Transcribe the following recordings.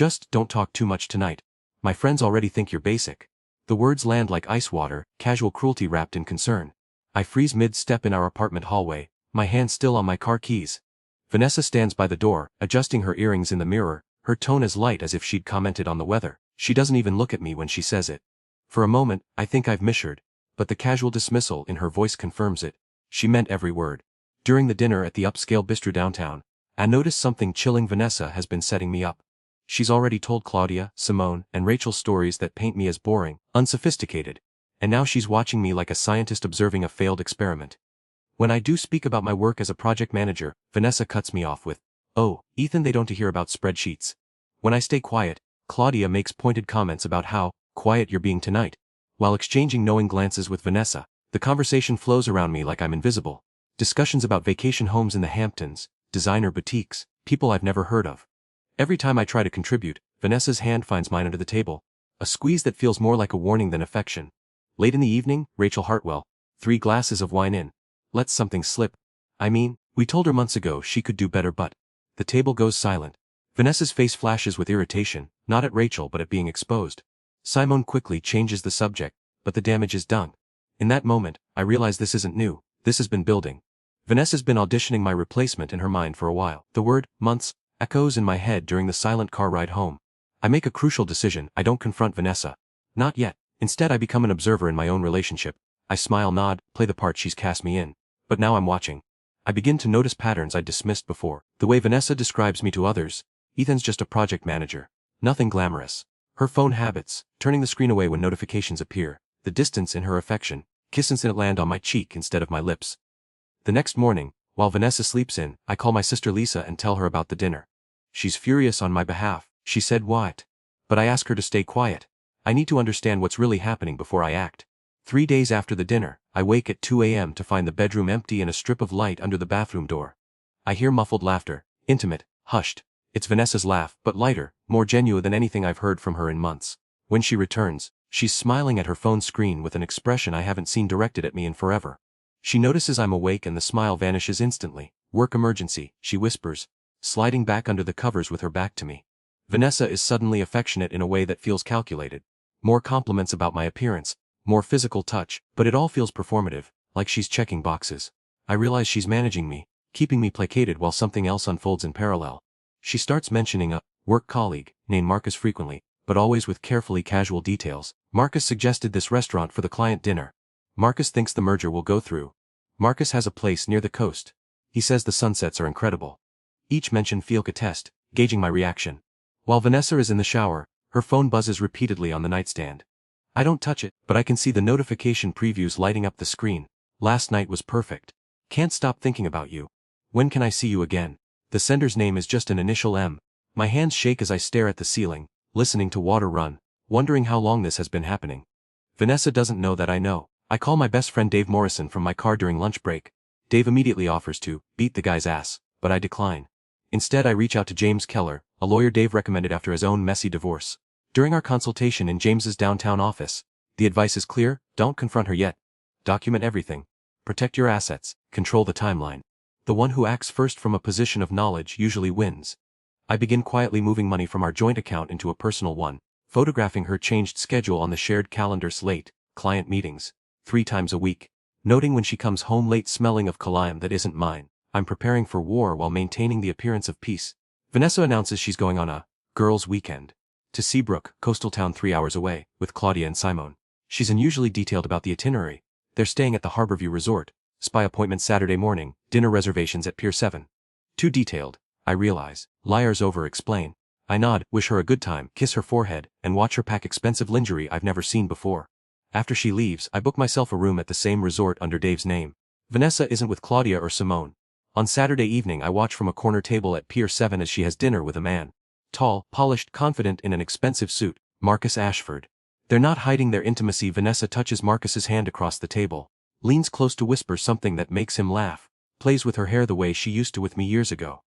Just don't talk too much tonight. My friends already think you're basic. The words land like ice water, casual cruelty wrapped in concern. I freeze mid-step in our apartment hallway, my hand still on my car keys. Vanessa stands by the door, adjusting her earrings in the mirror, her tone as light as if she'd commented on the weather. She doesn't even look at me when she says it. For a moment, I think I've misheard, but the casual dismissal in her voice confirms it. She meant every word. During the dinner at the upscale bistro downtown, I noticed something chilling. Vanessa has been setting me up. She's already told Claudia, Simone, and Rachel stories that paint me as boring, unsophisticated. And now she's watching me like a scientist observing a failed experiment. When I do speak about my work as a project manager, Vanessa cuts me off with, "Oh, Ethan, they don't hear about spreadsheets." When I stay quiet, Claudia makes pointed comments about how quiet you're being tonight. While exchanging knowing glances with Vanessa, the conversation flows around me like I'm invisible. Discussions about vacation homes in the Hamptons, designer boutiques, people I've never heard of. Every time I try to contribute, Vanessa's hand finds mine under the table. A squeeze that feels more like a warning than affection. Late in the evening, Rachel Hartwell, 3 glasses of wine in. Lets something slip. I mean, we told her months ago she could do better, but the table goes silent. Vanessa's face flashes with irritation, not at Rachel but at being exposed. Simone quickly changes the subject, but the damage is done. In that moment, I realize this isn't new, this has been building. Vanessa's been auditioning my replacement in her mind for a while. The word, months, echoes in my head during the silent car ride home. I make a crucial decision. I don't confront Vanessa. Not yet. Instead I become an observer in my own relationship. I smile, nod, play the part she's cast me in. But now I'm watching. I begin to notice patterns I'd dismissed before. The way Vanessa describes me to others. Ethan's just a project manager. Nothing glamorous. Her phone habits, turning the screen away when notifications appear. The distance in her affection, kisses that land on my cheek instead of my lips. The next morning, while Vanessa sleeps in, I call my sister Lisa and tell her about the dinner. She's furious on my behalf. She said what? But I ask her to stay quiet. I need to understand what's really happening before I act. 3 days after the dinner, I wake at 2 a.m. to find the bedroom empty and a strip of light under the bathroom door. I hear muffled laughter, intimate, hushed. It's Vanessa's laugh, but lighter, more genuine than anything I've heard from her in months. When she returns, she's smiling at her phone screen with an expression I haven't seen directed at me in forever. She notices I'm awake and the smile vanishes instantly. "Work emergency," she whispers, sliding back under the covers with her back to me. Vanessa is suddenly affectionate in a way that feels calculated. More compliments about my appearance, more physical touch, but it all feels performative, like she's checking boxes. I realize she's managing me, keeping me placated while something else unfolds in parallel. She starts mentioning a work colleague named Marcus frequently, but always with carefully casual details. Marcus suggested this restaurant for the client dinner. Marcus thinks the merger will go through. Marcus has a place near the coast. He says the sunsets are incredible. Each mention feels a test, gauging my reaction. While Vanessa is in the shower, her phone buzzes repeatedly on the nightstand. I don't touch it, but I can see the notification previews lighting up the screen. "Last night was perfect. Can't stop thinking about you. When can I see you again?" The sender's name is just an initial M. My hands shake as I stare at the ceiling, listening to water run, wondering how long this has been happening. Vanessa doesn't know that I know. I call my best friend Dave Morrison from my car during lunch break. Dave immediately offers to beat the guy's ass, but I decline. Instead I reach out to James Keller, a lawyer Dave recommended after his own messy divorce. During our consultation in James's downtown office, the advice is clear: don't confront her yet. Document everything. Protect your assets, control the timeline. The one who acts first from a position of knowledge usually wins. I begin quietly moving money from our joint account into a personal one, photographing her changed schedule on the shared calendar slate, client meetings, 3 times a week. Noting when she comes home late smelling of cologne that isn't mine. I'm preparing for war while maintaining the appearance of peace. Vanessa announces she's going on a girls' weekend to Seabrook, coastal town 3 hours away, with Claudia and Simone. She's unusually detailed about the itinerary. They're staying at the Harborview Resort, spa appointment Saturday morning, dinner reservations at Pier 7. Too detailed, I realize. Liars over-explain. I nod, wish her a good time, kiss her forehead, and watch her pack expensive lingerie I've never seen before. After she leaves, I book myself a room at the same resort under Dave's name. Vanessa isn't with Claudia or Simone. On Saturday evening I watch from a corner table at Pier 7 as she has dinner with a man. Tall, polished, confident in an expensive suit, Marcus Ashford. They're not hiding their intimacy. Vanessa touches Marcus's hand across the table, leans close to whisper something that makes him laugh, plays with her hair the way she used to with me years ago.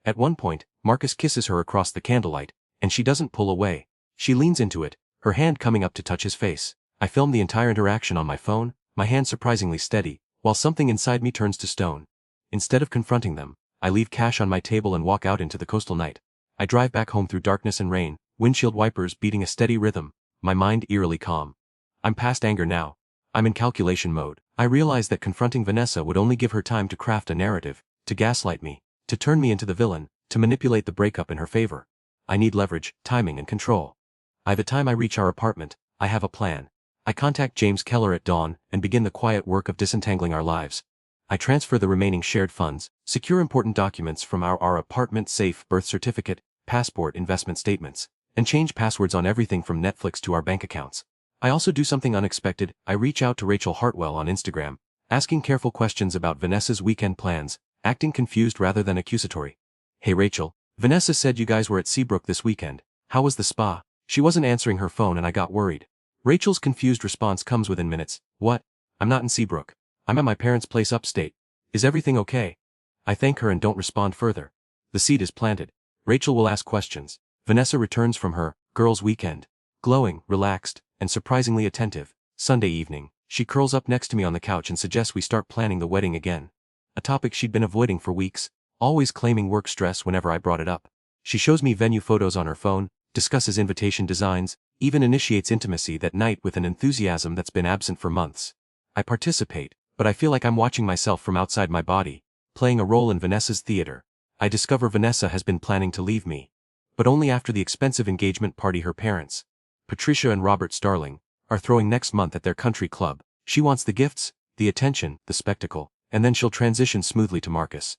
At one point, Marcus kisses her across the candlelight, and she doesn't pull away. She leans into it, her hand coming up to touch his face. I film the entire interaction on my phone, my hand surprisingly steady, while something inside me turns to stone. Instead of confronting them, I leave cash on my table and walk out into the coastal night. I drive back home through darkness and rain, windshield wipers beating a steady rhythm, my mind eerily calm. I'm past anger now. I'm in calculation mode. I realize that confronting Vanessa would only give her time to craft a narrative, to gaslight me, to turn me into the villain, to manipulate the breakup in her favor. I need leverage, timing and control. By the time I reach our apartment, I have a plan. I contact James Keller at dawn and begin the quiet work of disentangling our lives. I transfer the remaining shared funds, secure important documents from our apartment safe, birth certificate, passport, investment statements, and change passwords on everything from Netflix to our bank accounts. I also do something unexpected. I reach out to Rachel Hartwell on Instagram, asking careful questions about Vanessa's weekend plans, acting confused rather than accusatory. Hey Rachel, Vanessa said you guys were at Seabrook this weekend. How was the spa? She wasn't answering her phone and I got worried. Rachel's confused response comes within minutes. What? I'm not in Seabrook. I'm at my parents' place upstate. Is everything okay? I thank her and don't respond further. The seed is planted. Rachel will ask questions. Vanessa returns from her girls' weekend. Glowing, relaxed, and surprisingly attentive. Sunday evening, she curls up next to me on the couch and suggests we start planning the wedding again. A topic she'd been avoiding for weeks, always claiming work stress whenever I brought it up. She shows me venue photos on her phone, discusses invitation designs, even initiates intimacy that night with an enthusiasm that's been absent for months. I participate, but I feel like I'm watching myself from outside my body, playing a role in Vanessa's theater. I discover Vanessa has been planning to leave me. But only after the expensive engagement party her parents, Patricia and Robert Starling, are throwing next month at their country club. She wants the gifts, the attention, the spectacle, and then she'll transition smoothly to Marcus.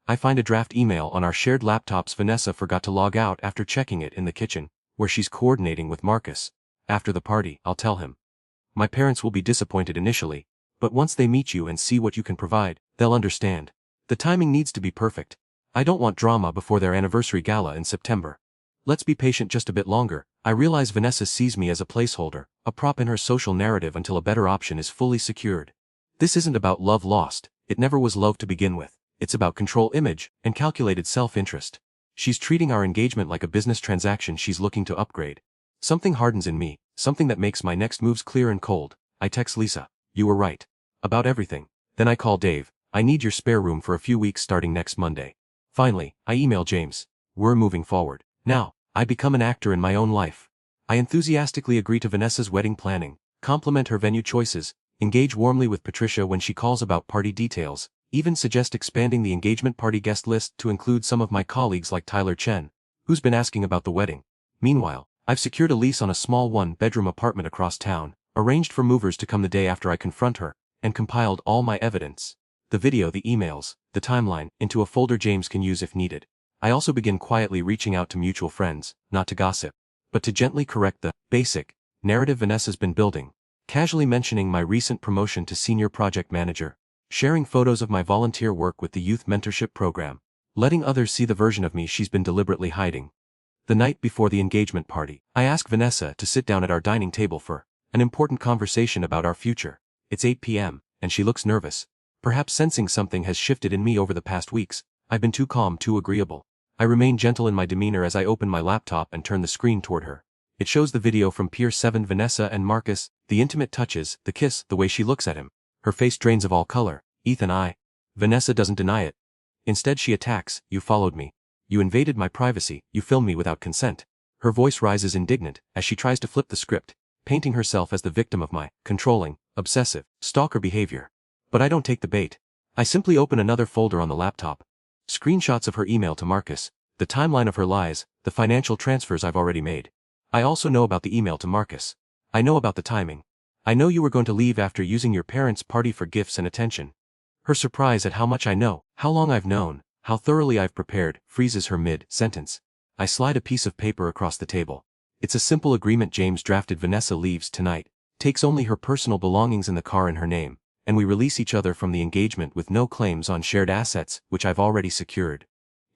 I find a draft email on our shared laptops. Vanessa forgot to log out after checking it in the kitchen, where she's coordinating with Marcus. After the party, I'll tell him. My parents will be disappointed initially, but once they meet you and see what you can provide, they'll understand. The timing needs to be perfect. I don't want drama before their anniversary gala in September. Let's be patient just a bit longer. I realize Vanessa sees me as a placeholder, a prop in her social narrative until a better option is fully secured. This isn't about love lost. It never was love to begin with. It's about control, image, and calculated self-interest. She's treating our engagement like a business transaction she's looking to upgrade. Something hardens in me, something that makes my next moves clear and cold. I text Lisa, "You were right. About everything." Then I call Dave, "I need your spare room for a few weeks starting next Monday." Finally, I email James, "We're moving forward." Now, I become an actor in my own life. I enthusiastically agree to Vanessa's wedding planning, compliment her venue choices, engage warmly with Patricia when she calls about party details, even suggest expanding the engagement party guest list to include some of my colleagues like Tyler Chen, who's been asking about the wedding. Meanwhile, I've secured a lease on a small one-bedroom apartment across town, arranged for movers to come the day after I confront her, and compiled all my evidence. The video, the emails, the timeline, into a folder James can use if needed. I also begin quietly reaching out to mutual friends, not to gossip, but to gently correct the basic narrative Vanessa's been building, casually mentioning my recent promotion to senior project manager, sharing photos of my volunteer work with the youth mentorship program, letting others see the version of me she's been deliberately hiding. The night before the engagement party, I ask Vanessa to sit down at our dining table for an important conversation about our future. It's 8 p.m., and she looks nervous. Perhaps sensing something has shifted in me over the past weeks. I've been too calm, too agreeable. I remain gentle in my demeanor as I open my laptop and turn the screen toward her. It shows the video from Pier 7, Vanessa and Marcus, the intimate touches, the kiss, the way she looks at him. Her face drains of all color. Ethan. Vanessa doesn't deny it. Instead she attacks, "You followed me. You invaded my privacy, you filmed me without consent." Her voice rises indignant as she tries to flip the script, painting herself as the victim of my controlling, obsessive, stalker behavior. But I don't take the bait. I simply open another folder on the laptop. Screenshots of her email to Marcus, the timeline of her lies, the financial transfers I've already made. I also know about the email to Marcus. I know about the timing. I know you were going to leave after using your parents' party for gifts and attention. Her surprise at how much I know, how long I've known, how thoroughly I've prepared, freezes her mid-sentence. I slide a piece of paper across the table. It's a simple agreement James drafted. Vanessa leaves tonight, takes only her personal belongings in the car in her name, and we release each other from the engagement with no claims on shared assets, which I've already secured.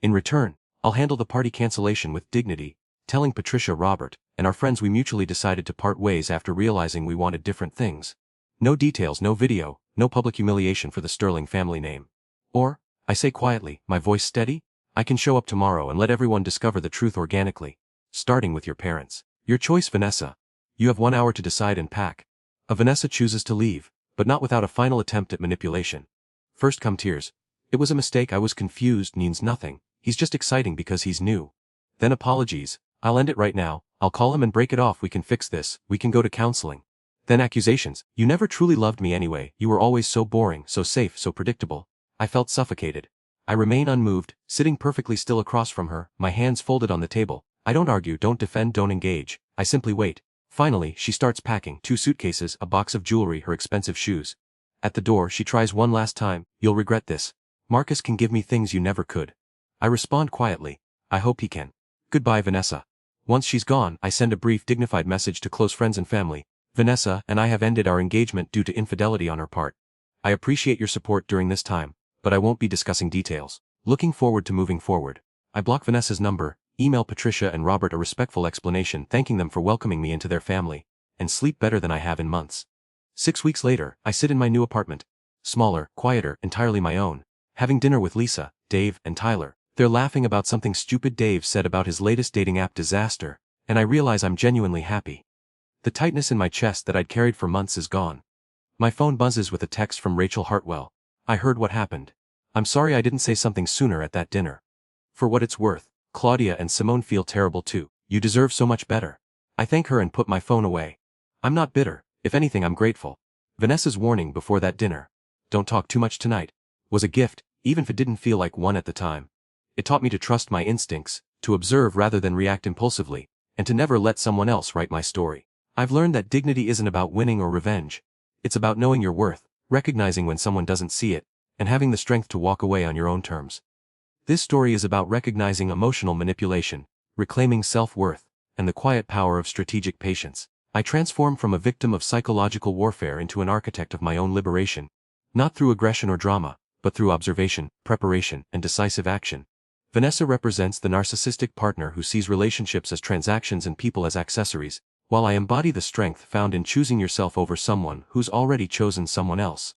In return, I'll handle the party cancellation with dignity, telling Patricia, Robert, and our friends we mutually decided to part ways after realizing we wanted different things. No details, no video, no public humiliation for the Sterling family name. Or, I say quietly, my voice steady, I can show up tomorrow and let everyone discover the truth organically. Starting with your parents. Your choice, Vanessa. You have 1 hour to decide and pack. Vanessa chooses to leave, but not without a final attempt at manipulation. First come tears. "It was a mistake, I was confused," means nothing. "He's just exciting because he's new." Then apologies. I'll end it right now. I'll call him and break it off. We can fix this. We can go to counseling. Then accusations. You never truly loved me anyway. You were always so boring, so safe, so predictable. I felt suffocated. I remain unmoved, sitting perfectly still across from her, my hands folded on the table. I don't argue, don't defend, don't engage. I simply wait. Finally, she starts packing 2 suitcases, a box of jewelry, her expensive shoes. At the door, she tries one last time. You'll regret this. Marcus can give me things you never could. I respond quietly. I hope he can. Goodbye, Vanessa. Once she's gone, I send a brief, dignified message to close friends and family. Vanessa and I have ended our engagement due to infidelity on her part. I appreciate your support during this time, but I won't be discussing details. Looking forward to moving forward. I block Vanessa's number, email Patricia and Robert a respectful explanation thanking them for welcoming me into their family, and sleep better than I have in months. 6 weeks later, I sit in my new apartment. Smaller, quieter, entirely my own. Having dinner with Lisa, Dave, and Tyler. They're laughing about something stupid Dave said about his latest dating app disaster, and I realize I'm genuinely happy. The tightness in my chest that I'd carried for months is gone. My phone buzzes with a text from Rachel Hartwell. I heard what happened. I'm sorry I didn't say something sooner at that dinner. For what it's worth, Claudia and Simone feel terrible too. You deserve so much better. I thank her and put my phone away. I'm not bitter. If anything, I'm grateful. Vanessa's warning before that dinner. Don't talk too much tonight. Was a gift, even if it didn't feel like one at the time. It taught me to trust my instincts, to observe rather than react impulsively, and to never let someone else write my story. I've learned that dignity isn't about winning or revenge. It's about knowing your worth, recognizing when someone doesn't see it, and having the strength to walk away on your own terms. This story is about recognizing emotional manipulation, reclaiming self-worth, and the quiet power of strategic patience. I transformed from a victim of psychological warfare into an architect of my own liberation, not through aggression or drama, but through observation, preparation, and decisive action. Vanessa represents the narcissistic partner who sees relationships as transactions and people as accessories, while I embody the strength found in choosing yourself over someone who's already chosen someone else.